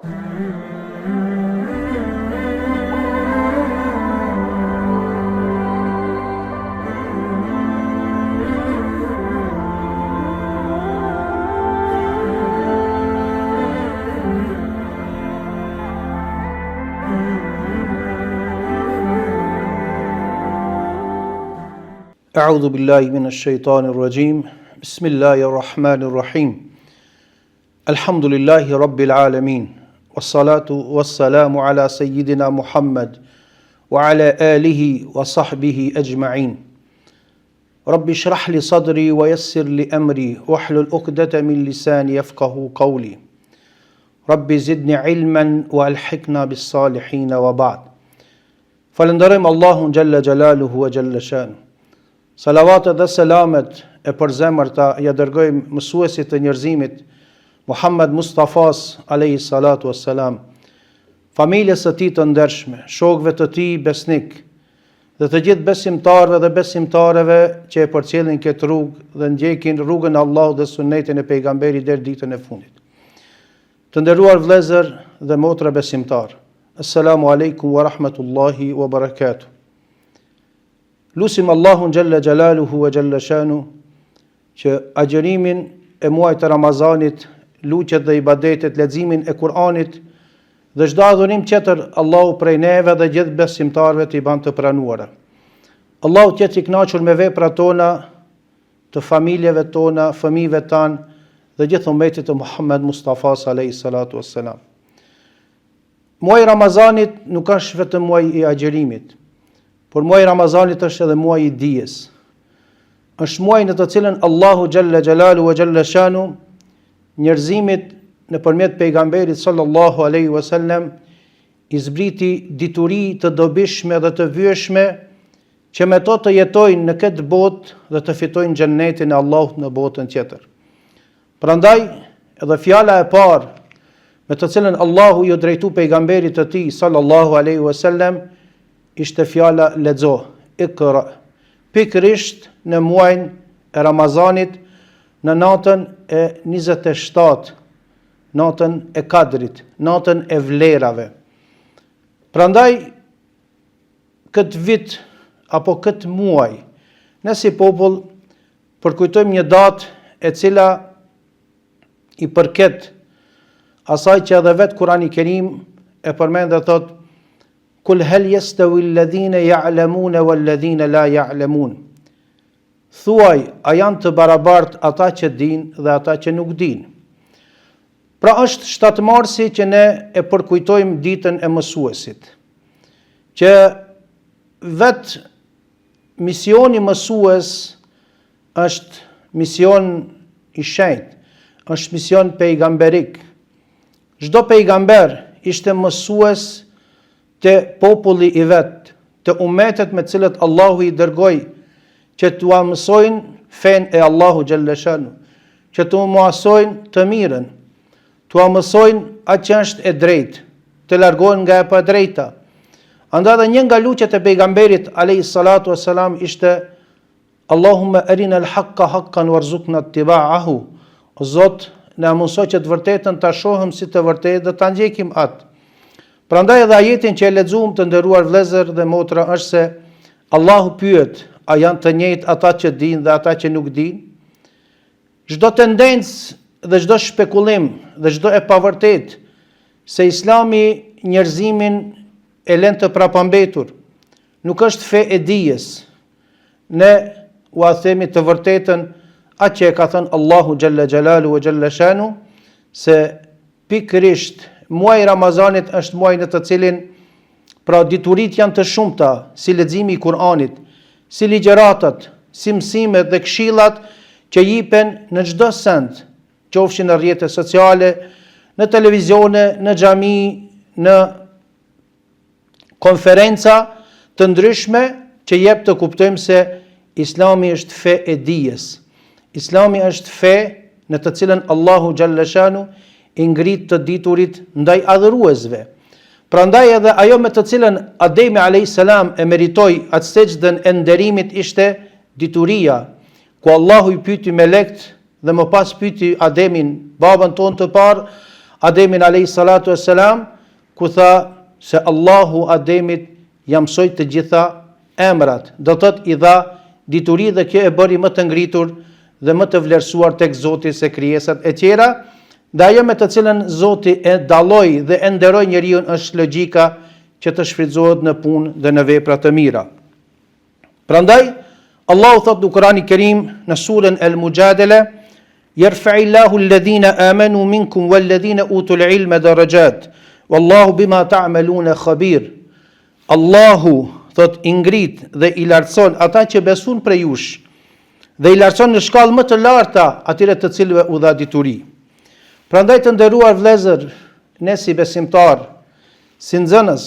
أعوذ بالله من الشيطان الرجيم بسم الله الرحمن الرحيم الحمد لله رب العالمين والصلاة والسلام على سيدنا محمد وعلى آله وصحبه أجمعين رب اشرح لي صدري ويسر لي أمري واحلل عقدة من لساني يفقه قولي رب زدني علما وألحقنا بالصالحين وبعد فلندرم الله جل جلاله وجل شانه. Salavatet dhe selamet e përzemërta ja dërgojmë mësuesit të njerëzimit Muhammed Mustafas alayhi salatu wassalam, familjes së tij të ndershme, shokëve të tij besnik dhe të gjithë besimtarëve dhe besimtareve që e përcjellin këtë rrugë dhe ndjekin rrugën e Allahut dhe sunetin e pejgamberit deri ditën e fundit. Të nderuar vëllezër dhe motra besimtar, assalamu alaikum wa rahmatullahi wa barakatuh. Lusim Allahun Gjelle Gjelaluhu wa Gjelle Shanu që agjërimin e muajit të Ramazanit, luqet dhe ibadetet, leximin e Kur'anit dhe çdo adhurim tjetër Allahu prej neve dhe gjithë besimtarëve të i ban të pranuara. Allahu të jetë i kënaqur me veprat tona, të familjeve tona, fëmijëve tan dhe gjithë ummetit të Muhammed Mustafa alayhi salatu wassalam. Muaji Ramazanit nuk është vetëm muaji i agjërimit, por muaji Ramazanit është edhe muaji i dijes. Është muaji në të cilën Allahu Gjelle Gjelalu wa Gjelle Shanu njerëzimit nëpërmjet pejgamberit sallallahu alaihi wasallam i zbriti dituri të dobishme dhe të vyeshme që me to të jetojnë në këtë botë dhe të fitojnë xhennetin e Allahut në botën tjetër. Prandaj edhe fjala e parë me të cilën Allahu i drejtu pejgamberit të tij sallallahu alaihi wasallam ishte fjala lexo, ikra, pikërisht në muajin e Ramazanit, në natën e 27, natën e Kadrit, natën e vlerave. Prandaj këtë vit apo këtë muaj, ne si popull përkujtojmë një datë e cila i përket asaj që edhe vetë Kurani i Kerim e përmend dhe thotë Kul hel yastawi alladhina ya'lamuna walladhina la ya'lamun. Thuaj, a janë të barabartë ata që dinë dhe ata që nuk dinë. Pra është 7 marsi që ne e përkujtojmë ditën e mësuesit. Që vetë misioni mësues është mision i shenjtë, është mision pejgamberik. Çdo pejgamber ishte mësues të populli i vetë, të ummetet me cilët Allahu i dërgoi, që t'u mësojnë fen e Allahu Gjelle Shanu, që t'u mësojnë të mirën, t'u mësojnë atë që është e drejtë, të largohen nga e pa drejta. Andaj dhe një nga luqet e pejgamberit alayhi salatu wassalam ishte Allahumma arina al-haqqa haqqan warzuqna ittiba'ahu. O Zot, na mësoj që të vërtetën ta shohim si të vërtetë dhe ta ndjekim atë. Prandaj edhe ajetin që e lexuam të nderuar vëllezër dhe motra është se Allahu pyet, a janë të njëjtë ata që dinë dhe ata që nuk dinë? Çdo tendencë dhe çdo shpekulim dhe çdo e pavërtet se Islami njerëzimin e lën të prapambetur, nuk është fe e dijes. Ne u themi të vërtetën atë që e ka thënë Allahu Gjelle Gjelalu wa Gjelle Shanu, se pikërisht muaji Ramazanit është muaji në të cilin pra diturit janë të shumta, si leximi i Kur'anit, si ligjëratat, si mësimet dhe këshillat që jipen në çdo send, qofshin në rrjete sociale, në televizione, në xhami, në konferenca të ndryshme që jep të kuptojmë se Islami është fe e dijes. Islami është fe në të cilën Allahu Gjelle Shanu i ngrit të diturit ndaj adhuruesve. Prandaj edhe ajo me të cilën Ademi a.s. e meritoi atë sejdën e nderimit ishte dituria, ku Allahu i pyeti melekt dhe më pas pyeti Ademin, babën tonë të parë, Ademin a.s. ku tha se Allahu Ademit ja mësoi të gjitha emrat. Do thot i dha dituri dhe kjo e bëri më të ngritur dhe më të vlerësuar tek Zoti se krijesat e tjera, dhe ajo me të cilën Zoti e dalloi dhe e nderoi njeriu është logjika që të shfrytëzohet në punë dhe në vepra të mira. Prandaj Allahu thot në Kur'anin e Kerim në surën Al-Mujadala, Yarfa'illahu alladhina amanu minkum walladhina utul ilma darajat, wallahu bima ta'maluna khabir. Allahu thot i ngrit dhe i lartëson ata që besun prej jush dhe i lartëson në shkallë më të larta atyre të cilëve u dha dituri. Prandaj të nderuar vëllezër, ne si besimtar, si nxënës,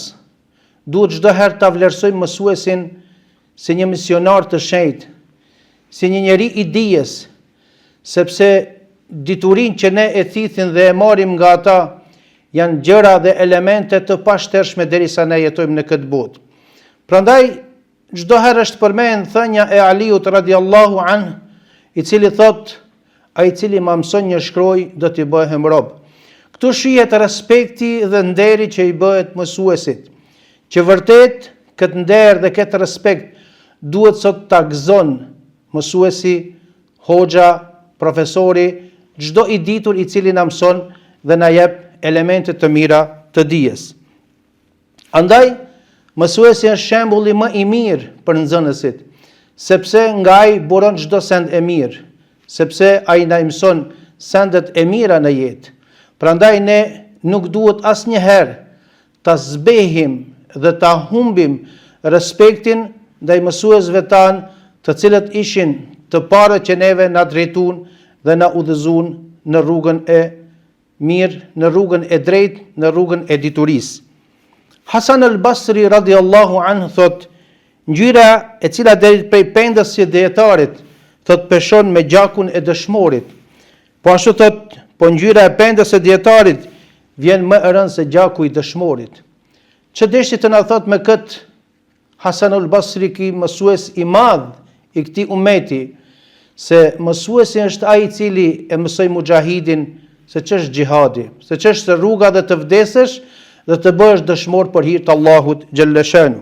duhet çdo herë ta vlerësojmë mësuesin si një misionar të shenjtë, si një njeri i dijes, sepse diturinë që ne e thithin dhe e marrim nga ata janë gjëra dhe elemente të pashtershme derisa ne jetojmë në këtë botë. Prandaj çdo herë është përmend thënia e Aliut radiallahu anhu, i cili thot, ai i cili më mëson një shkroj do t'i bëhem rob. Këtu shihet respekti dhe nderi që i bëhet mësuesit, që vërtet këtë nder dhe këtë respekt duhet sot ta gëzon mësuesi, hoxha, profesori, çdo i ditur i cili na mëson dhe na jep elemente të mira të dijes. Andaj, mësuesi është shembulli më i mirë për nxënësit, sepse nga ai buron çdo send e mirë, sepse ai na mëson sendet e mira në jetë. Prandaj ne nuk duhet asnjëherë ta zbehim dhe ta humbim respektin ndaj mësuesve tanë, të cilët ishin të parët që neve na drejtuan dhe na udhëzuan në rrugën e mirë, në rrugën e drejtë, në rrugën e diturisë. Hasan al-Basri radiallahu anhu thot, ngjyra e cila deri prej pendës së dietarit thot peshon me gjakun e dëshmorit. Po ashtu thot, po ngjyra e pendës së dietarit vjen më e rëndë se gjaku i dëshmorit. Ç'o deshti të na thot me kët Hasan al-Basri, ki mësues i madh i këtij ummeti, se mësuesi është ai i cili e mësoi mujahidin se ç'është xhihadi, se ç'është rruga dhe të vdesësh dhe të bëhesh dëshmor për hir të Allahut xhallashanu.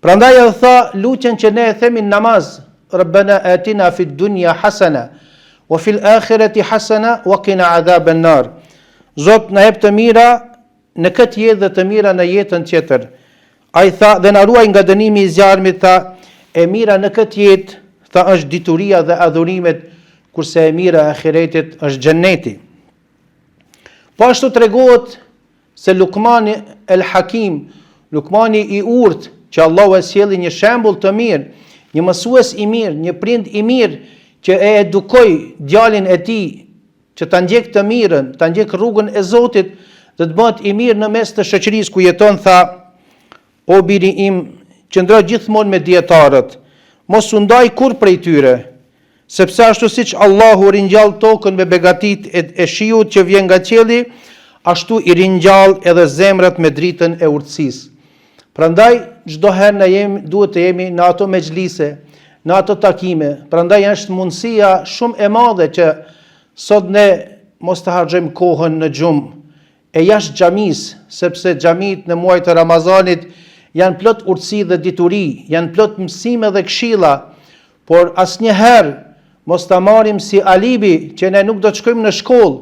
Prandaj e tha lutjen që ne e themi në namaz, Rabbana atina fid dunya hasana wa fil akhirati hasana wa qina adhaban nar. Zot na jep të mira në këtë jetë dhe të mira në jetën tjetër. Ai tha dhe na ruaj nga dënimi i zjarmit, tha e mira në këtë jetë tha është dituria dhe adhurimet, kurse e mira e ahiretit është xhenneti. Po ashtu tregohet se Lukmani el Hakim, Lukmani i urtë, që Allahu e sjellë një shembull të mirë, një mësues i mirë, një prind i mirë që e edukoi djalin e tij që ta ndjek të mirën, ta ndjek rrugën e Zotit dhe të bëhet i mirë në mes të shoqërisë ku jeton, tha: O biri im, qëndro gjithmonë me dietarët, mos u ndaj kur prej tyre, sepse ashtu siç Allahu ringjall tokën me begatit e shiut që vjen nga qielli, ashtu i ringjall edhe zemrat me dritën e urtësisë. Prandaj çdo herë ne duhet të jemi në ato mexhlise, në ato takime. Prandaj është mundësia shumë e madhe që sot ne mos të harxojmë kohën në xhum e jashtë xhamisë, sepse xhamit në muajin e Ramazanit janë plot urtësi dhe dituri, janë plot mësime dhe këshilla, por asnjëherë mos ta marrim si alibi që ne nuk do të shkojmë në shkollë,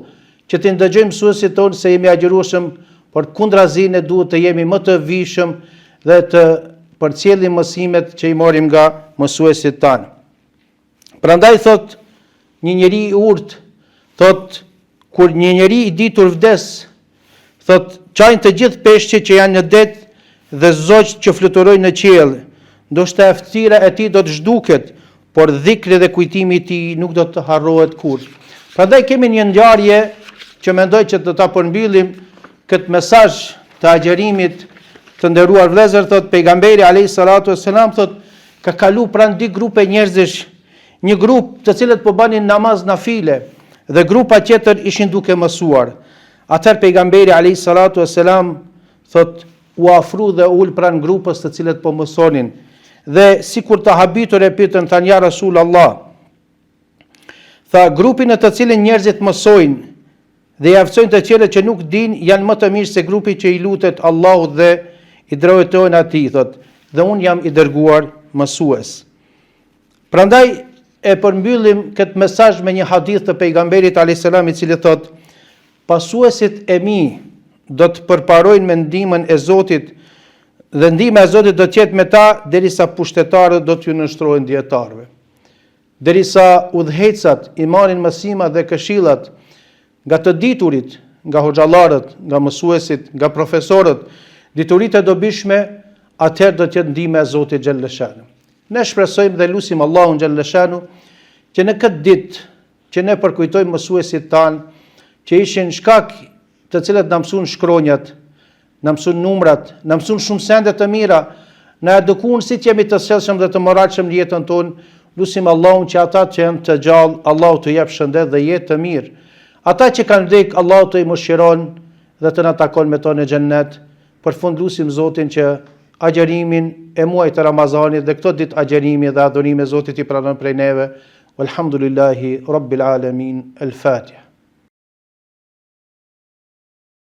që të ndëgjojmë mësuesit tonë se jemi agjërueshëm, por kundrazi ne duhet të jemi më të vijshëm dhe të përcjellim mësimet që i marrim nga mësuesit tanë. Prandaj thot një njeri i urtë, thot kur një njeri i ditur vdes, thot çajnë të gjithë peshqit që janë në det dhe zogjt që fluturojnë në qiell, ndoshta ftira e tij do të zhduket, por dhikri dhe kujtimi i tij nuk do të harrohet kurrë. Prandaj kemi një ngjarje që mendoj që do ta përmbyllim këtë mesazh të agjerimit të nderuar vëllezër. Thot pejgamberi alayhis salatu wassalam, thot ka kalu pranë dy grupe njerëzish, një grup të cilët po banin namaz nafile dhe grupa tjetër ishin duke mësuar. Atëherë pejgamberi alayhis salatu wassalam thot u afru dhe ul pranë grupës të cilët po mësonin, dhe sikur të habitur e pyetën, thanë ja Rasulullah, tha grupin në të cilin njerëzit mësojnë dhe i aftësojnë të cilët që nuk din janë më të mirë se grupi që i lutet Allahut dhe i drejtojnë atij, thot, dhe unë jam i dërguar mësues. Prandaj e përmbyllim këtë mesazh me një hadith të pejgamberit alayhis salam i cili thot: pasuesit e mi do të përparojnë me ndihmën e Zotit dhe ndihma e Zotit do të jetë me ta derisa pushtetarët do t'ju nënshtrojnë dietarëve. Derisa udhëhecat i marrin mësimat dhe këshillat nga të diturit, nga hoxhallarët, nga mësuesit, nga profesorët, dituritë e dobishme, atëherë do të jetë ndihma e Zotit xhallal shanu. Ne shpresojmë dhe lutim Allahun xhallal shanu që në këtë ditë që ne përkujtojmë mësuesit tanë që ishin shkak të cilët na mësuan shkronjat, na mësuan numrat, na mësuan shumë sende të mira, na edukuan si të jemi të sjellshëm dhe të moralshëm në jetën tonë. Lutim Allahun që ata që janë të gjallë, Allahu të jap shëndet dhe jetë të mirë. Ata që kanë vdekur, Allahu të i mëshiron dhe të na takon me to në xhennet. Përfund lutim Zotin që agjerimin e muajit të Ramazanit dhe këto ditë agjerimi dhe adhurimi Zotit i pranon prej neve. Walhamdulillahi Rabbil Alamin. El Fatiha.